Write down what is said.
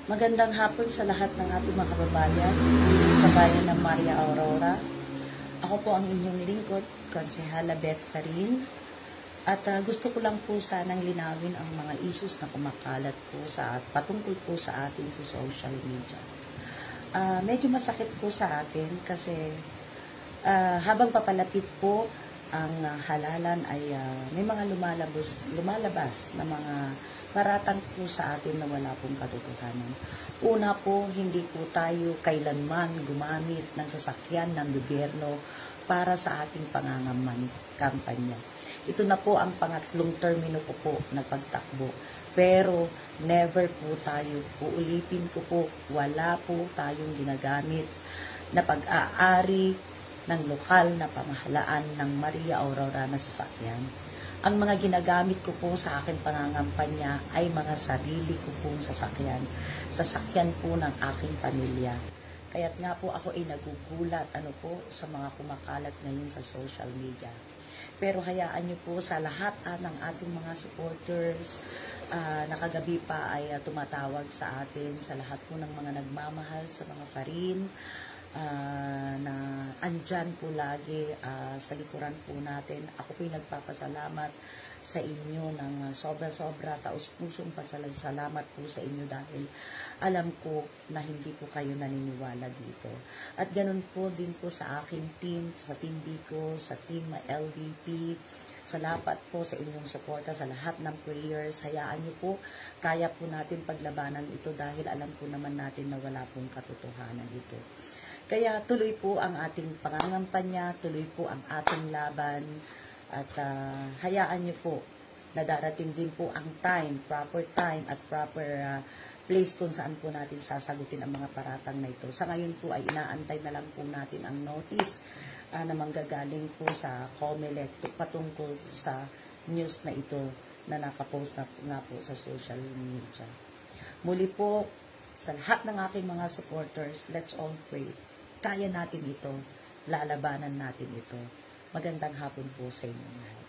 Magandang hapon sa lahat ng ating mga kababayan dito sa bayan ng Maria Aurora. Ako po ang inyong lingkod, Konsehala Beth Farin. At gusto ko lang po sanang linawin ang mga issues na kumakalat po patungkol po sa atin sa social media. Medyo masakit po sa atin kasi habang papalapit po ang halalan ay may mga lumalabas na mga paratang po sa atin na wala pong katotohanan. Una po, hindi po tayo kailanman gumamit ng sasakyan ng gobyerno para sa ating kampanya. Ito na po ang pangatlong termino ko po na pagtakbo. Pero never po tayo, uulitin ko po, wala po tayong ginagamit na pag-aari ng lokal na pamahalaan ng Maria Aurora na sasakyan. Ang mga ginagamit ko po sa aking pangangampanya ay mga sarili ko pong sasakyan. Sasakyan po ng aking pamilya. Kaya't nga po ako ay nagugulat sa mga kumakalat ngayon sa social media. Pero hayaan niyo po sa lahat ng ating mga supporters, nakagabi pa ay tumatawag sa atin, sa lahat po ng mga nagmamahal sa mga Farin, na andyan po lagi sa likuran po natin. Ako po'y nagpapasalamat sa inyo ng sobra-sobra, taos-pusong pasalamat po sa inyo dahil alam ko na hindi po kayo naniniwala dito. At ganun po din po sa aking team, sa Team Biko, sa Team LVP, salamat po sa inyong suporta, sa lahat ng prayers. Hayaan niyo po, kaya po natin paglabanan ito dahil alam po naman natin na wala pong katotohanan dito. Kaya tuloy po ang ating pangangampanya, tuloy po ang ating laban, at hayaan niyo po na darating din po ang proper time at proper place kung saan po natin sasagutin ang mga paratang na ito. Sa ngayon po ay inaantay na lang po natin ang notice na manggagaling po sa COMELEC patungkol sa news na ito na nakapost na nga po sa social media. Muli po, sa lahat ng aking mga supporters, let's all pray. Kaya natin ito, lalabanan natin ito. Magandang hapon po sa inyo.